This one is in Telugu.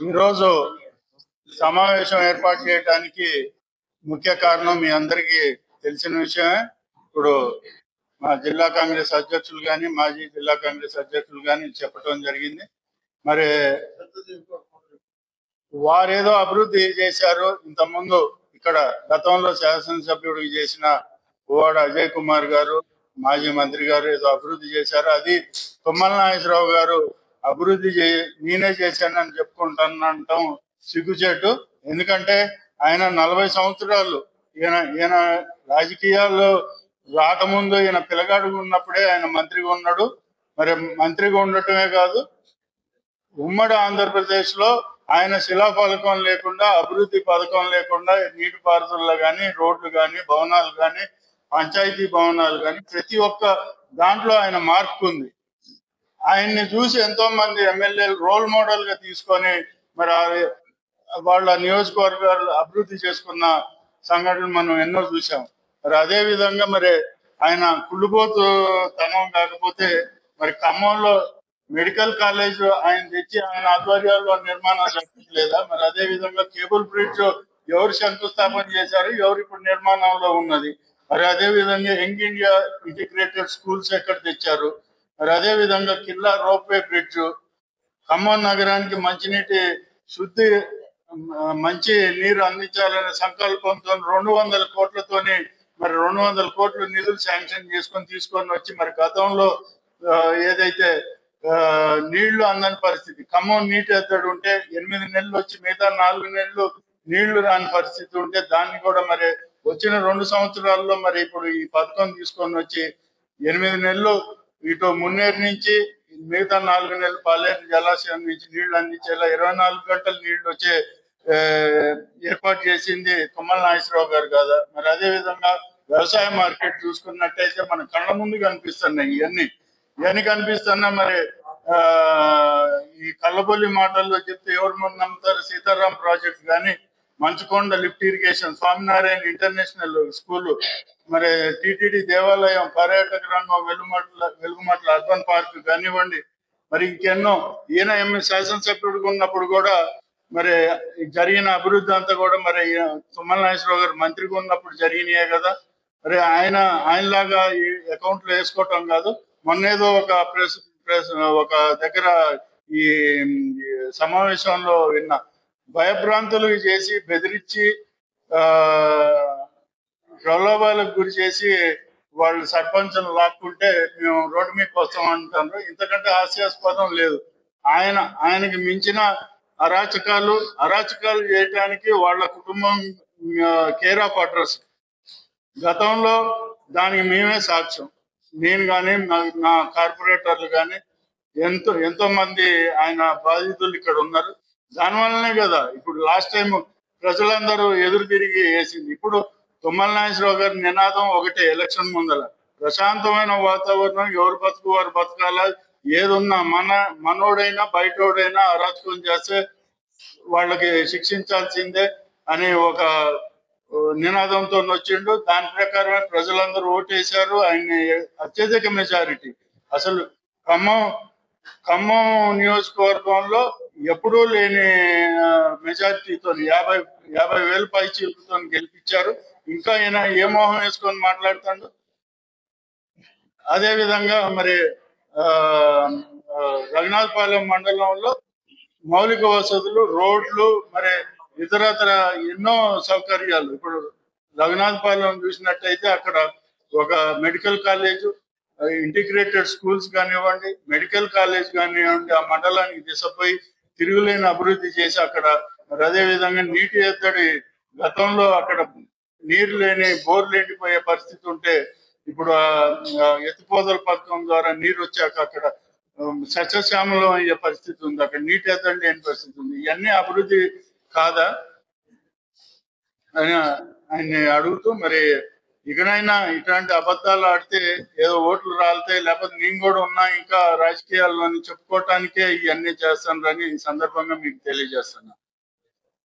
ఈరోజు సమావేశం ఏర్పాటు చేయడానికి ముఖ్య కారణం మీ అందరికీ తెలిసిన విషయమే. ఇప్పుడు మా జిల్లా కాంగ్రెస్ అధ్యక్షులు కానీ మాజీ జిల్లా కాంగ్రెస్ అధ్యక్షులు కానీ చెప్పడం జరిగింది. మరి వారేదో అభివృద్ధి చేశారు. ఇంతకుముందు ఇక్కడ గతంలో శాసనసభ్యుడు చేసిన పువ్వాడ అజయ్ కుమార్ గారు, మాజీ మంత్రి గారు ఏదో అభివృద్ధి చేశారు. అది తుమ్మల నాగేశ్వరరావు గారు అభివృద్ధి నేనే చేశానని చెప్పుకుంటానంటాం సిగ్గుచేటు. ఎందుకంటే ఆయన 40 సంవత్సరాలు ఈయన రాజకీయాల్లో రాకముందు ఈయన పిల్లగాడు ఉన్నప్పుడే ఆయన మంత్రిగా ఉన్నాడు. మరి మంత్రిగా ఉండటమే కాదు, ఉమ్మడి ఆంధ్రప్రదేశ్ లో ఆయన శిలాఫలకం లేకుండా, అభివృద్ధి పథకం లేకుండా నీటిపారుదల కానీ, రోడ్లు కానీ, భవనాలు కానీ, పంచాయతీ భవనాలు కానీ ప్రతి ఒక్క దాంట్లో ఆయన మార్పు ఉంది. ఆయన్ని చూసి ఎంతో మంది ఎమ్మెల్యేలు రోల్ మోడల్ గా తీసుకొని మరి వాళ్ళ నియోజకవర్గాలు అభివృద్ధి చేసుకున్న సంఘటనలు మనం ఎన్నో చూసాం. మరి అదే విధంగా మరి ఆయన కుళ్ళుబోతు తనం కాకపోతే మరి ఖమ్మంలో మెడికల్ కాలేజ్ ఆయన తెచ్చి ఆయన ఆధ్వర్యాల్లో నిర్మాణం జరగట్లేదా? మరి అదే విధంగా కేబుల్ బ్రిడ్జ్ ఎవరు శంకుస్థాపన చేశారు, ఎవరు ఇప్పుడు నిర్మాణంలో ఉన్నది? మరి అదే విధంగా యంగ్ ఇండియా ఇంటిగ్రేటెడ్ స్కూల్స్ ఎక్కడ తెచ్చారు? మరి అదే విధంగా కిల్లా రోప్వే బ్రిడ్జ్, ఖమ్మం నగరానికి మంచినీటి శుద్ధి మంచి నీరు అందించాలనే సంకల్పంతో 200 కోట్లతోని మరి 200 కోట్ల నిధులు శాంక్షన్ తీసుకొని వచ్చి మరి గతంలో ఏదైతే నీళ్లు అందని పరిస్థితి, ఖమ్మం నీటి ఎద్దడి ఉంటే 8 నెలలు వచ్చి మిగతా 4 నెలలు నీళ్లు రాని పరిస్థితి ఉంటే దాన్ని కూడా మరి వచ్చిన 2 సంవత్సరాల్లో మరి ఇప్పుడు ఈ పథకం తీసుకొని వచ్చి 8 నెలలు ఇటు మున్నేరు నుంచి మిగతా 4 నెలలు పాలేరు జలాశయం నుంచి నీళ్లు అందించేలా 24 గంటలు నీళ్లు వచ్చే ఏర్పాటు చేసింది తుమ్మల నాగేశ్వరరావు గారు కదా. మరి అదే విధంగా వ్యవసాయ మార్కెట్ చూసుకున్నట్టయితే మన కళ్ళ ముందు కనిపిస్తున్నాయి ఇవన్నీ కనిపిస్తున్నా మరి ఈ కళ్ళబొల్లి మాటల్లో చెప్తే ఎవరు ముందు నమ్ముతారు? సీతారాం ప్రాజెక్ట్ కానీ, Manchukonda lift irrigation, Swaminarayan international school, మరి టిటిడి దేవాలయం, పర్యాటక రంగం, వెలుగుమట్ల అర్బన్ పార్క్ కానివ్వండి, మరి ఇంకెన్నో ఈయన శాసనసభ్యుడిగా ఉన్నప్పుడు కూడా మరి జరిగిన అభివృద్ధి అంతా కూడా మరి తుమ్మల నాగేశ్వరరావు గారు మంత్రిగా ఉన్నప్పుడు జరిగినాయే కదా. మరి ఆయనలాగా ఈ అకౌంట్లో వేసుకోవటం కాదు. మొన్నేదో ఒక దగ్గర ఈ సమావేశంలో విన్న భయభ్రాంతులు చేసి బెదిరించి ప్రలోభాలకు గురి చేసి వాళ్ళు సర్పంచ్ను లాక్కుంటే మేము రోడ్డు మీకు వస్తాం అంటారు. ఇంతకంటే హాస్యాస్పదం లేదు. ఆయనకి మించిన అరాచకాలు చేయడానికి వాళ్ళ కుటుంబం కేర్ ఆఫ్ అడ్రస్. గతంలో దానికి మేమే సాక్ష్యం. నేను కానీ నా కార్పొరేటర్లు కానీ ఎంతో మంది ఆయన బాధితులు ఇక్కడ ఉన్నారు. దానివల్లనే కదా ఇప్పుడు లాస్ట్ టైం ప్రజలందరూ ఎదురు తిరిగి వేసింది. ఇప్పుడు తుమ్మల నాగేశ్వరరావు గారి నినాదం ఒకటే ఎలక్షన్ ముందర, ప్రశాంతమైన వాతావరణం, ఎవరు బతుకు వారు బతకాల, ఏదున్నా మనోడైనా బయటోడైనా అరాచకం చేస్తే వాళ్ళకి శిక్షించాల్సిందే అని ఒక నినాదంతో వచ్చిండు. దాని ప్రకారమే ప్రజలందరూ ఓటేశారు. ఆయన్ని అత్యధిక మెజారిటీ, అసలు ఖమ్మం నియోజకవర్గంలో ఎప్పుడూ లేని మెజారిటీతో 50,000 పైచీలతో గెలిపించారు. ఇంకా ఈయన ఏ మోహం వేసుకొని మాట్లాడుతాడు? అదే విధంగా మరి రఘునాథపాలెం మండలంలో మౌలిక వసతులు, రోడ్లు, మరి ఇతరత్ర ఎన్నో సౌకర్యాలు. ఇప్పుడు రఘునాథపాలెం చూసినట్టయితే అక్కడ ఒక మెడికల్ కాలేజ్, ఇంటిగ్రేటెడ్ స్కూల్స్ కానివ్వండి, మెడికల్ కాలేజ్ కానివ్వండి, ఆ మండలానికి దిశపోయి తిరుగులేని అభివృద్ధి చేసి అక్కడ మరి అదే విధంగా నీటి ఎద్దడి, గతంలో అక్కడ నీరు లేని బోర్లు ఎండిపోయే పరిస్థితి ఉంటే ఇప్పుడు ఎత్తిపోతల పథకం ద్వారా నీరు వచ్చాక అక్కడ సస్యశ్యామలం అయ్యే పరిస్థితి ఉంది. అక్కడ నీటి ఎద్దడి లేని పరిస్థితి ఉంది. ఇవన్నీ అభివృద్ధి కాదా అని ఆయన్ని అడుగుతూ, మరి ఇకనైనా ఇట్లాంటి అబద్ధాలు ఆడితే ఏదో ఓట్లు రాలితే, లేకపోతే నేను కూడా ఉన్నా ఇంకా రాజకీయాల్లో చెప్పుకోవటానికే ఇవన్నీ చేస్తానని ఈ సందర్భంగా మీకు తెలియజేస్తున్నా.